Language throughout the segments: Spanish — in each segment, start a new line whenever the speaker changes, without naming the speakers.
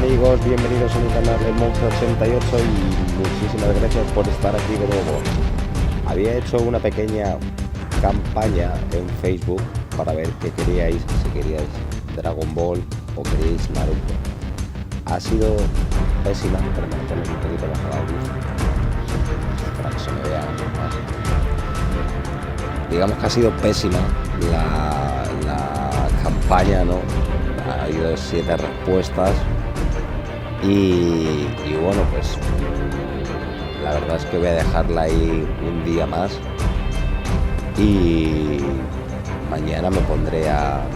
amigos, bienvenidos a mi canal el Monje88 y muchísimas gracias por estar aquí de nuevo. Había hecho una pequeña campaña en Facebook para ver qué queríais, si queríais Dragon Ball o queríais Naruto. Ha sido pésima, pero me voy a poner un poquito más al audio para que se me vea más. Digamos que ha sido pésima la campaña, ¿no? Ha habido 7 respuestas y bueno, pues la verdad es que voy a dejarla ahí un día más y mañana me pondré a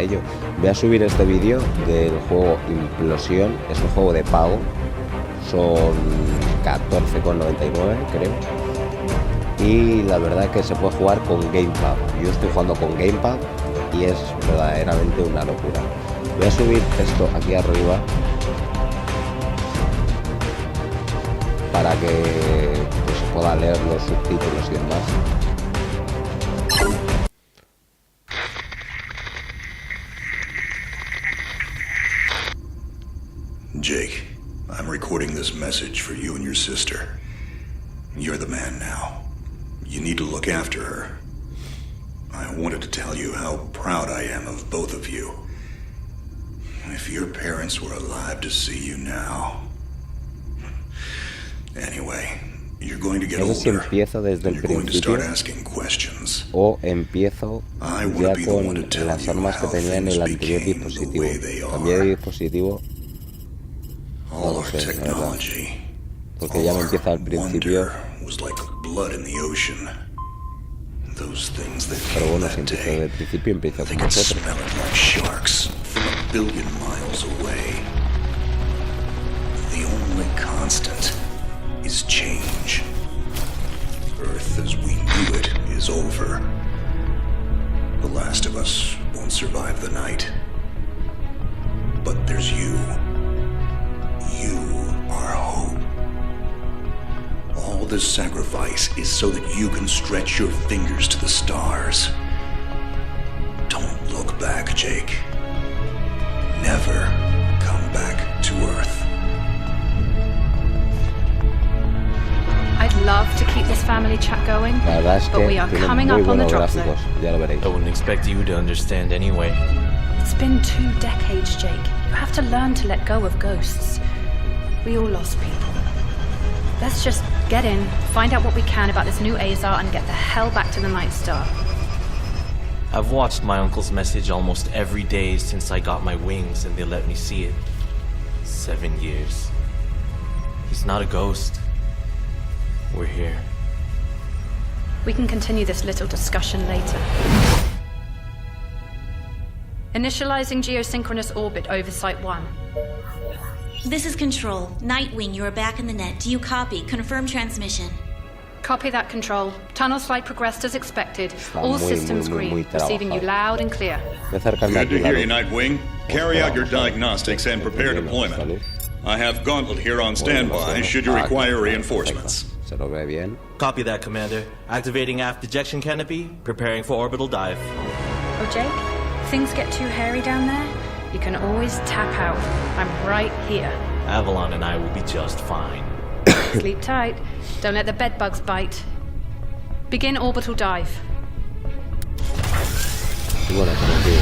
ello. Voy a subir este vídeo del juego Implosión, es un juego de pago, son 14,99 creo, y la verdad es que se puede jugar con GamePad. Yo estoy jugando con GamePad y es verdaderamente una locura. Voy a subir esto aquí arriba para que pues, se pueda leer los subtítulos y demás.
Jake, I'm recording this message for you and your sister. You're the man now. You need to look after her. I wanted to tell you how proud I am of both of you. If your parents were alive to see you now. Anyway, you're going to get older.
Si empiezo desde el principio o empiezo ya con las armas que tenía en el anterior dispositivo. Cambié de dispositivo, no lo sé, la verdad, porque ya me empieza al principio. Pero bueno, si empiezo desde el principio, empiezo con vosotros.
Is change. Earth as we knew it is over. The last of us won't survive the night. But there's you. You are hope. All this sacrifice is so that you can stretch your fingers to the stars. Don't look back, Jake. Never come back to Earth.
I'd love to keep this family chat going, but we are coming up on the drop zone.
I wouldn't expect you to understand anyway.
It's been 2 decades, Jake. You have to learn to let go of ghosts. We all lost people. Let's just get in, find out what we can about this new Azar, and get the hell back to the Night Star.
I've watched my uncle's message almost every day since I got my wings and they let me see it. 7 years. He's not a ghost. We're here.
We can continue this little discussion later. Initializing geosynchronous orbit over Site 1.
This is Control. Nightwing, you are back in the net. Do you copy? Confirm transmission.
Copy that, Control. Tunnel slide progressed as expected. All systems green. Receiving you loud and clear.
Good to hear you, Nightwing. Carry out your diagnostics and prepare deployment. I have Gauntlet here on standby should you require reinforcements.
Se lo ve bien.
Copy that, Commander. Activating aft ejection canopy, preparing for orbital dive.
Oh, Jake, if things get too hairy down there, you can always tap out. I'm right here.
Avalon and I will be just fine.
Sleep tight. Don't let the bedbugs bite. Begin orbital dive.
Y bueno, como que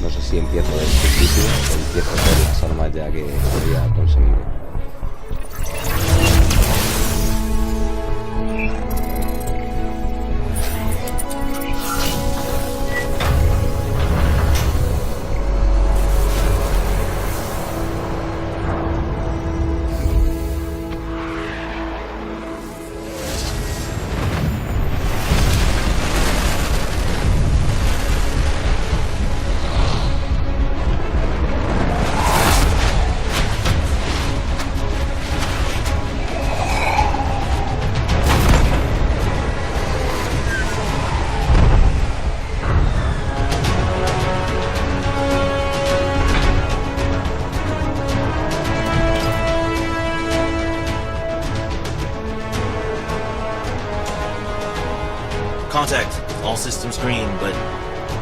no sé si empiezo desde el principio o empiezo con las armas ya que había conseguido.
Contact. All systems green, but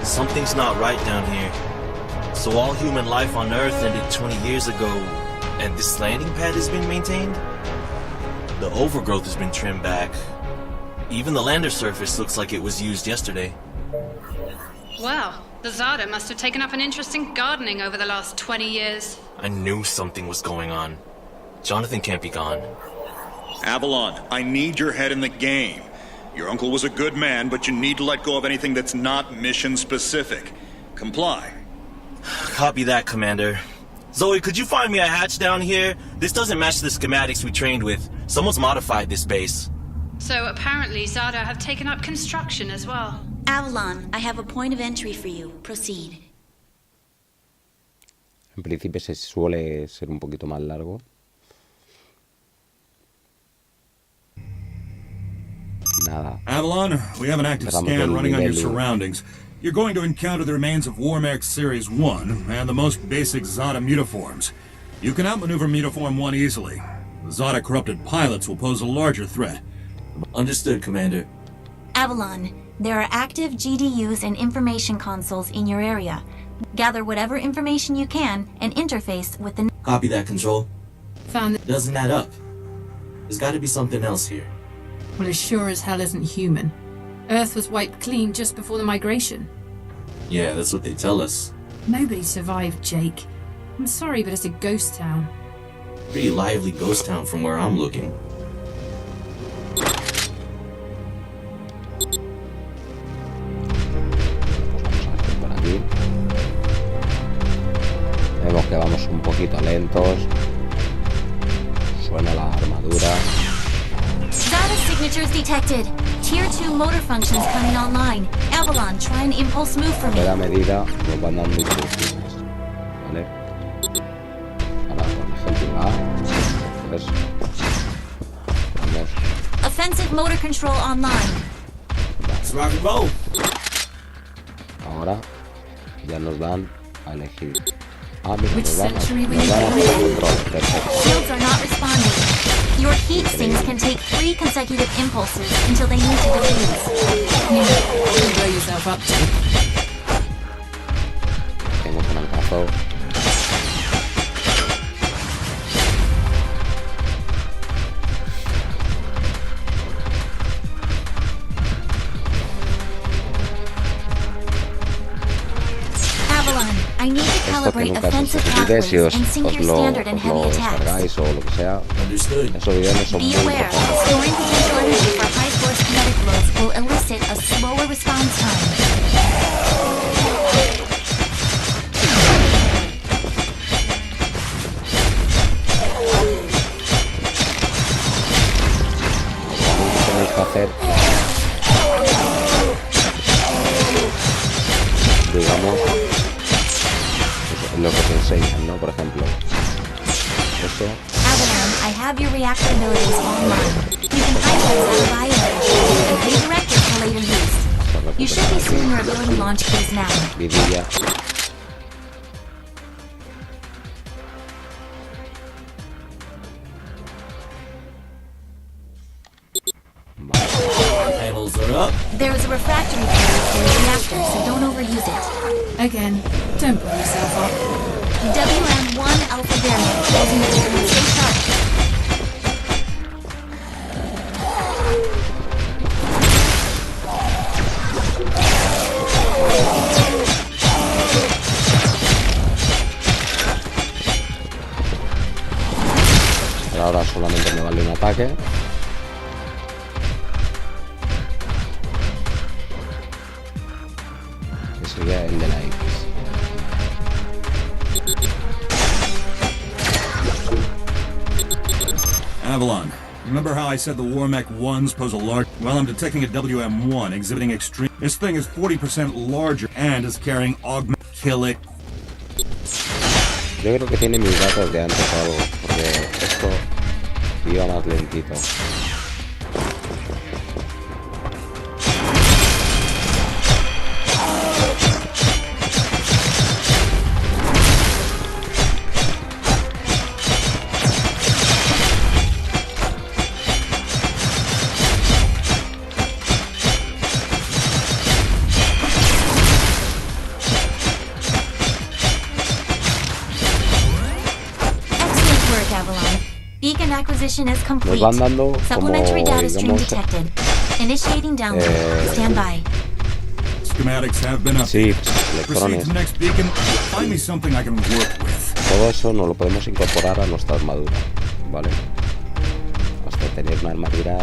something's not right down here. So all human life on Earth ended 20 years ago, and this landing pad has been maintained? The overgrowth has been trimmed back. Even the lander surface looks like it was used yesterday.
Well, the Zada must have taken up an interest in gardening over the last 20 years.
I knew something was going on. Jonathan can't be gone.
Avalon, I need your head in the game. Your uncle was a good man, but you need to let go of anything that's not mission-specific. Comply.
Copy that, Commander. Zoe, could you find me a hatch down here? This doesn't match the schematics we trained with. Someone's modified this base.
So apparently Zada have taken up construction as well.
Avalon, I have a point of entry for you. Proceed.
En principio se suele ser un poquito más largo. Nada.
Avalon, we have an active scan running on your surroundings. You're going to encounter the remains of Warmax Series 1 and the most basic Zada mutaforms. You can outmaneuver Mutaform 1 easily. The Zada corrupted pilots will pose a larger threat.
Understood, Commander.
Avalon, there are active GDUs and information consoles in your area. Gather whatever information you can and interface with the...
Copy that, Control.
Found that.
Doesn't add up. There's gotta be something else here.
Well, it sure as hell isn't human. Earth was wiped clean just before the migration.
Yeah, that's what they tell us.
Nobody survived, Jake. I'm sorry, but it's a ghost town.
Pretty lively ghost town from where I'm looking.
Por aquí. Vemos que vamos un poquito lentos. Suena la armadura.
Zada signatures detected. Tier 2 motor functions coming online. Avalon, try an impulse move for me.
A medida nos van dando instrucciones. ¿Vale? Ahora, por ejemplo, pues, vamos.
Offensive motor control online.
Rock and roll.
Ahora ya nos dan a elegir. Ah, mira,
Which
nos dan
century we
a control. Perfecto.
Shields are not responding. Your heat sinks can take 3 consecutive impulses until they need to defuse.
You can blow yourself up too.
Tengo un trancazo.
Avalon, I need to
Esto que
calibrate
nunca os
offensive
necesite, si
pathways
os
and sync your standard and heavy attacks.
descargáis o lo que sea,
Understood.
esos videos son
Be
muy
aware,
importantes.
storing potential energy for high force kinetic blows will elicit a slower response time.
Tenéis que hacer, digamos, lo que te enseñan, ¿no? Por ejemplo, eso.
Avalon, I have your reactor abilities online. You can highlight that bioenergy and redirect it for later use. You should be seeing your ability launch keys now.
Vidilla.
Panels are up.
There is a refractory period for your reactor, so don't overuse it.
Again, don't blow yourself up.
WM1 Alpha variant closing the turn. Stay sharp.
Pero ahora solamente me vale un ataque. Que sería el de la X.
Avalon, remember how I said the Warmech 1s pose a large... Well, I'm detecting a WM1 exhibiting extreme... This thing is 40% larger and is carrying augment... Kill it.
Yo creo que tiene mis datos de antes o algo, porque esto iba más lentito.
acquisition is complete.
Nos van dando
Supplementary
como,
data stream
digamos,
detected. Initiating download. Stand by.
Schematics have been
sí,
updated. Proceed to the next beacon. Find me something I can work with.
Todo eso nos lo podemos incorporar a nuestra armadura, ¿vale? Hasta tener una armadura.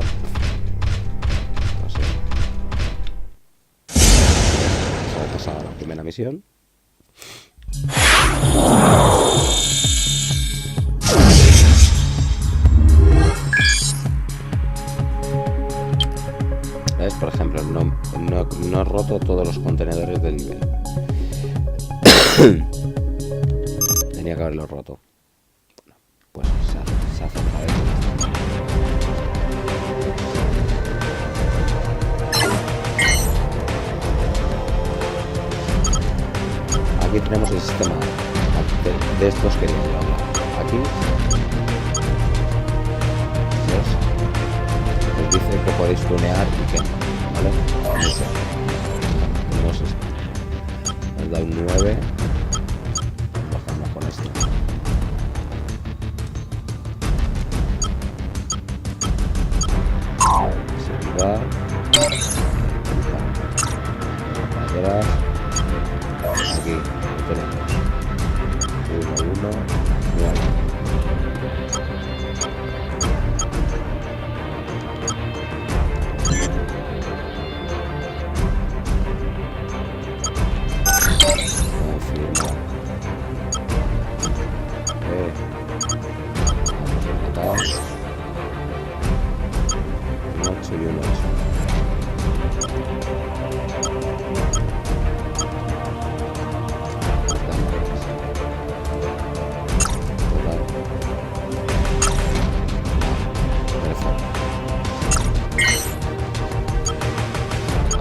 Así. Vamos a pasar a la primera misión. ¿Ves? Por ejemplo, no he roto todos los contenedores del nivel. Tenía que haberlo roto. Bueno, pues se hace otra vez. Aquí tenemos el sistema de estos que quería hablar. Aquí ¿ves? Os dice que podéis tunear y que no, ¿vale? Tenemos esto. Nos da un 9. Bajamos con esto. Seguridad. Compañeras. Aquí tenemos 1, 1, 9. Un 8 y un 8.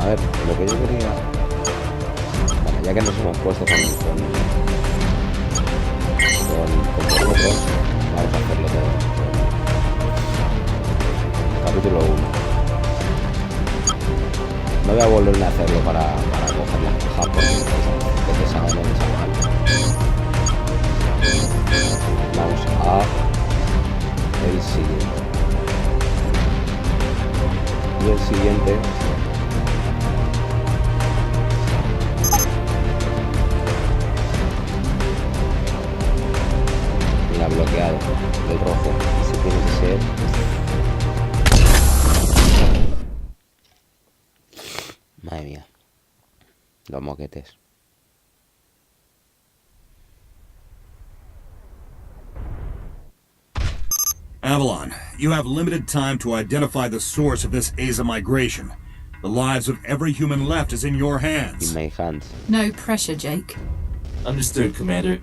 A ver, lo que yo quería... Bueno, ya que nos hemos puesto con vosotros, vamos a hacerlo todo. Capítulo 1. No voy a volver a hacerlo para coger las cajas porque te saben el chaval. Vamos a el siguiente. Y el siguiente mira, bloqueado el rojo. Ese tiene que ser. Madre mía, los moquetes.
Avalon, you have limited time to identify the source of this Aza migration. The lives of every human left is in your hands.
In my hands.
No pressure, Jake.
Understood, Commander.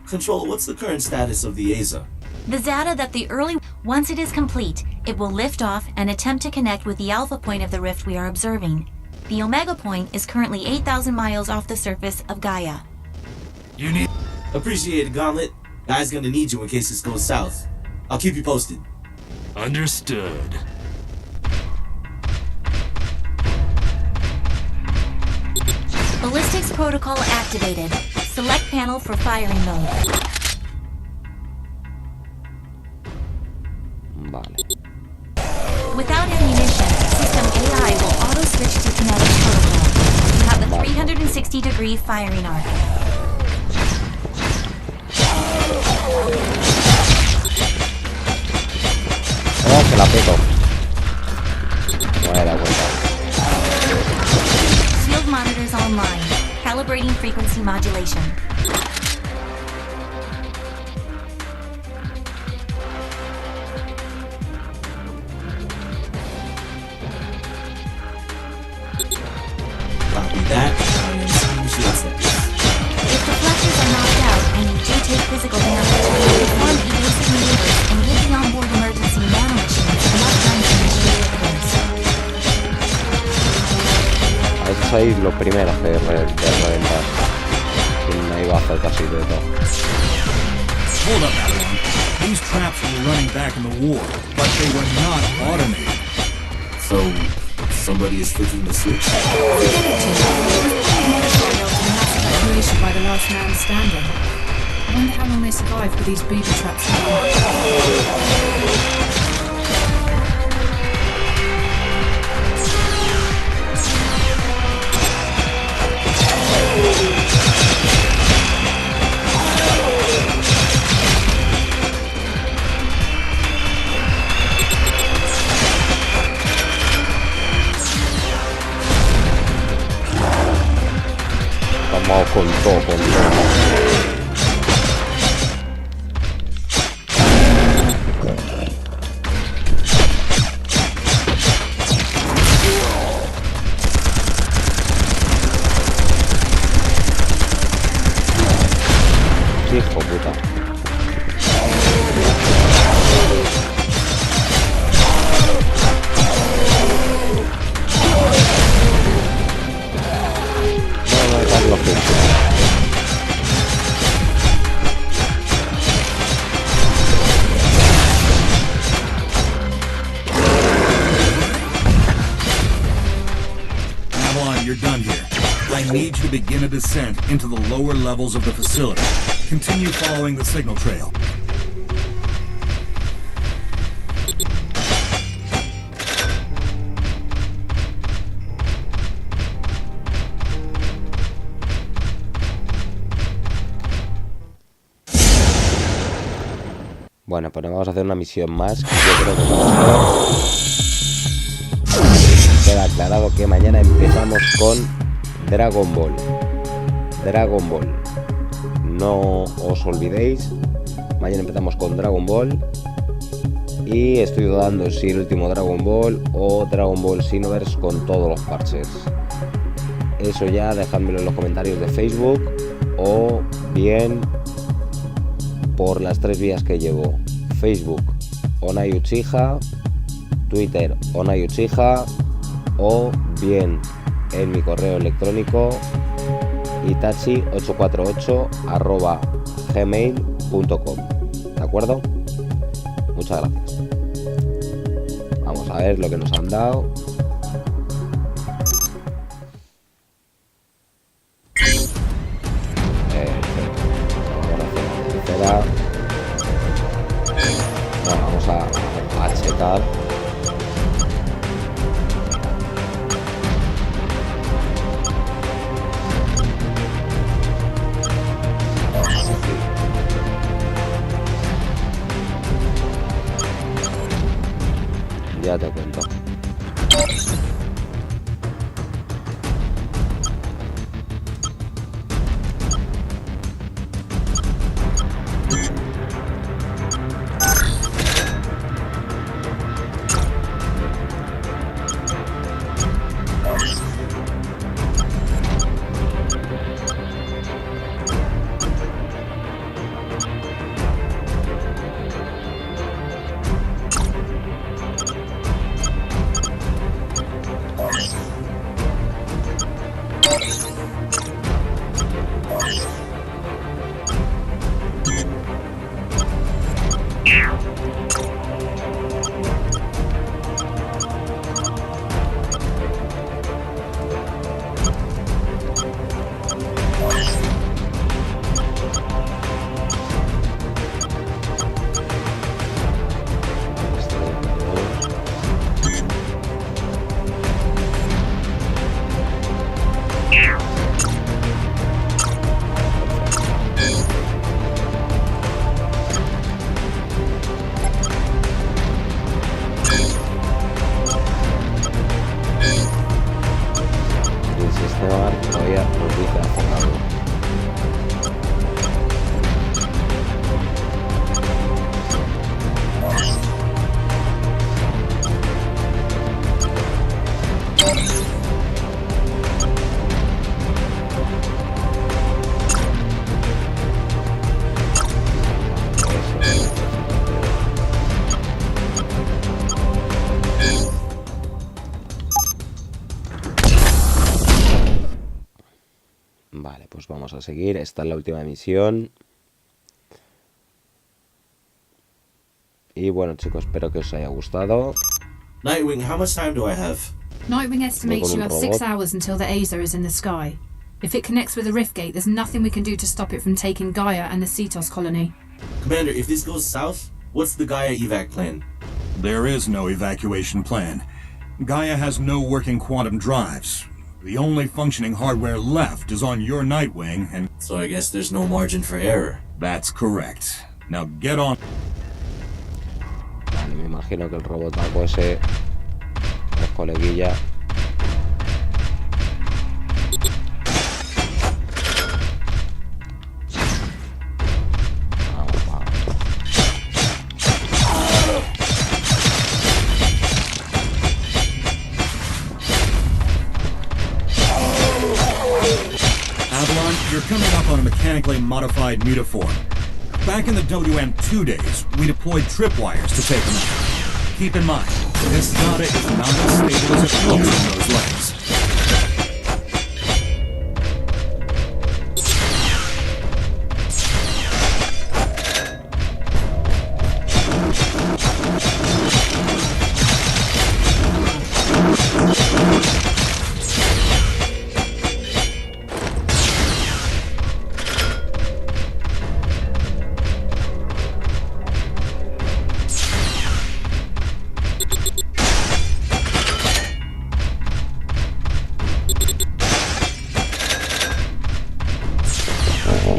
Control, what's the current status of the Aza?
The data that the early... Once it is complete, it will lift off and attempt to connect with the alpha point of the rift we are observing. The Omega point is currently 8,000 miles off the surface of Gaia.
You need... Appreciate it, Gauntlet. Guy's gonna need you in case this goes south. I'll keep you posted.
Understood.
Ballistics protocol activated. Select panel for firing mode.
Vale.
Without ammunition, system AI will auto-switch to kinetic protocol. You have the 360-degree firing arc.
Oh, que la peto. No me da cuenta.
Shield monitors online. Calibrating frequency modulation.
Copy that.
If the flashes are knocked out and you do take physical damage, perform evasive maneuvers and give the onboard emergency nanomachines enough time to initiate the course.
Esos sois los primeros que reventar. Que me iba a hacer casi de todo.
Hold up, Avalon. These traps were running back in the war, but they were not automated.
So, somebody is flicking the switch?
Creation by the last man standing. Wonder how long they survive with these booby traps.
Vamos con todo, con todo. Hijo puta. No, Carlos.
Avalon, you're done here. I need you to begin a descent into the lower levels of the facility. Continue following the signal trail.
Bueno, pues vamos a hacer una misión más. Yo creo que vamos a queda aclarado que mañana empezamos con Dragon Ball. Dragon Ball. No os olvidéis. Mañana empezamos con Dragon Ball. Y estoy dudando si el último Dragon Ball o Dragon Ball Xenoverse con todos los parches. Eso ya dejádmelo en los comentarios de Facebook o bien por las 3 vías que llevo: Facebook Onai Uchiha, Twitter Onai Uchiha o bien en mi correo electrónico itachi848@gmail.com. ¿De acuerdo? Muchas gracias. Vamos a ver lo que nos han dado. Bueno, vamos a checar. Ya te cuento. Todavía nos dice hacer algo. Vale, pues vamos a seguir. Esta es la última misión. Y bueno, chicos, espero que os haya gustado.
Nightwing, how much time do I have?
Nightwing estimates you have 6 hours until the Aza is in the sky. If it connects with the rift gate, there's nothing we can do to stop it from taking Gaia and the Cetos colony.
Commander, if this goes south, what's the Gaia evac plan?
There is no evacuation plan. Gaia has no working quantum drives. The only functioning hardware left is on your Nightwing, and...
So I guess there's no margin for error.
That's correct. Now get on...
Vale, me imagino que el robotaco ese es coleguilla.
You're coming up on a mechanically modified mutaform. Back in the WM2 days, we deployed tripwires to take them out. Keep in mind, this data is not as stable as it looks in those legs.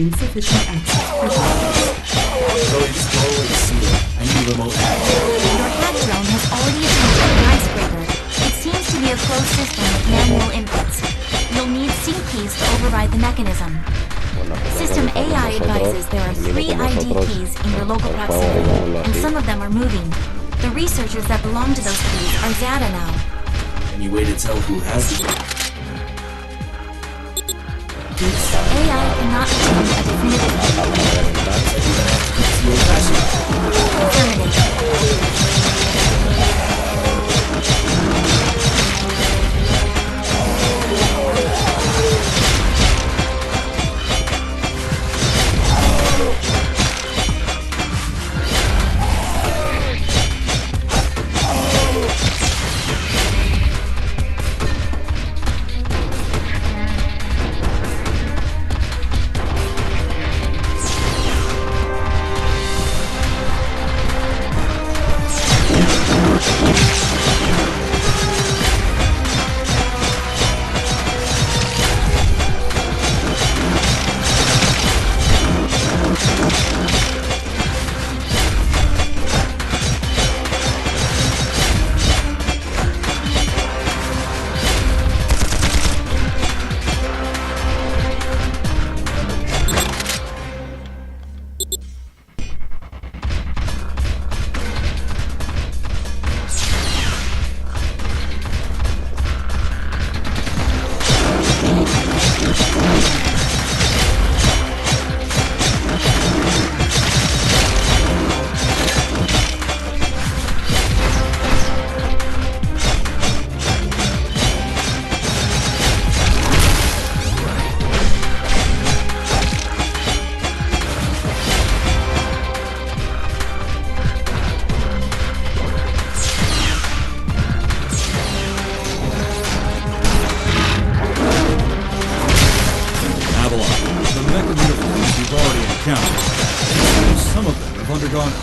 Insufficient access.
Chloe, just go away, seal. I need remote access.
Your hack drone has already attempted an icebreaker. It seems to be a closed system with manual inputs. You'll need C keys to override the mechanism. System AI advises there are 3 ID keys in your local proximity, and some of them are moving. The researchers that belong to those keys are Zada now.
Any way to tell who has them?
AI cannot obtain a definitive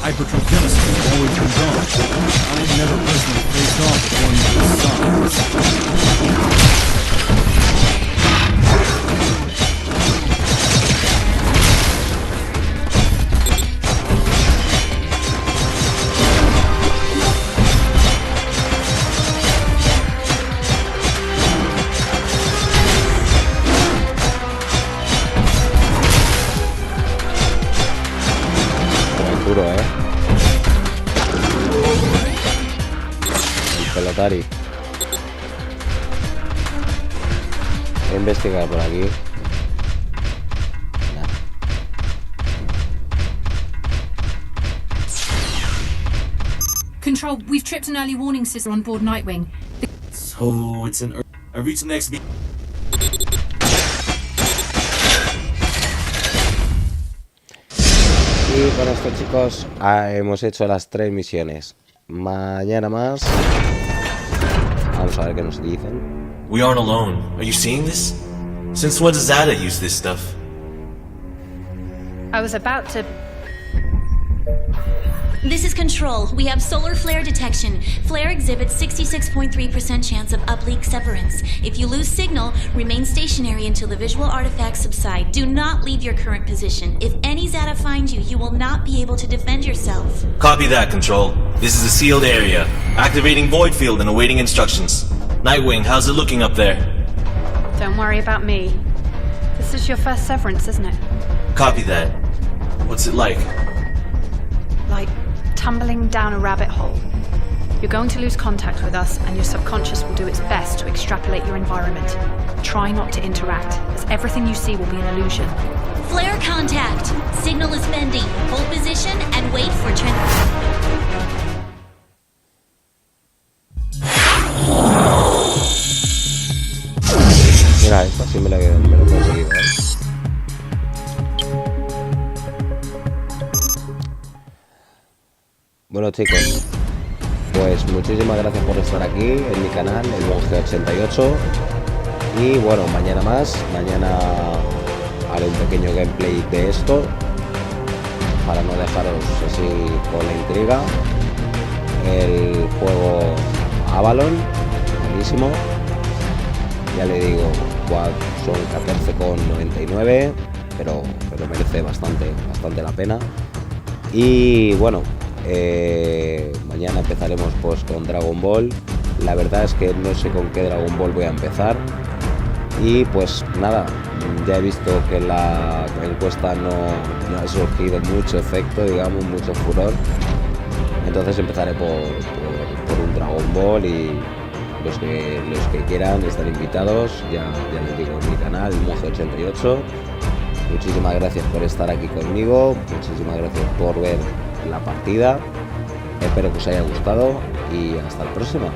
hypertrogenesis has always been gone. I've never personally faced off with one of this size.
Pelotari. Voy a investigar por aquí. Nah.
Control, we've tripped an early warning system on board Nightwing.
So it's an... I reached the next beat.
Y con esto, chicos, hemos hecho las 3 misiones. Mañana más. Vamos a ver qué nos dicen.
We aren't alone. Are you seeing this? Since when does Zada use this stuff?
I was about to...
This is Control. We have solar flare detection. Flare exhibits 66.3% chance of uplink severance. If you lose signal, remain stationary until the visual artifacts subside. Do not leave your current position. If any Zada finds you, you will not be able to defend yourself.
Copy that, Control. This is a sealed area. Activating void field and awaiting instructions. Nightwing, how's it looking up there?
Don't worry about me. This is your first severance, isn't it?
Copy that. What's it like?
Like tumbling down a rabbit hole. You're going to lose contact with us, and your subconscious will do its best to extrapolate your environment. Try not to interact, as everything you see will be an illusion.
Flare contact. Signal is bending. Hold position and wait for
Mira, esta sí me lo he conseguido, ¿eh? Bueno, chicos, pues muchísimas gracias por estar aquí en mi canal, el Monje88. Y bueno, mañana más. Mañana haré un pequeño gameplay de esto para no dejaros así con la intriga. El juego Avalon, buenísimo. Ya le digo, son 14,99, pero merece bastante la pena. Y bueno, mañana empezaremos pues con Dragon Ball. La verdad es que no sé con qué Dragon Ball voy a empezar. Y pues nada, ya he visto que la encuesta no ha surgido mucho efecto, digamos, mucho furor. Entonces empezaré por un Dragon Ball, y los que quieran están invitados. Ya les digo, en mi canal, Monje88. Muchísimas gracias por estar aquí conmigo, muchísimas gracias por ver la partida. Espero que os haya gustado y hasta la próxima.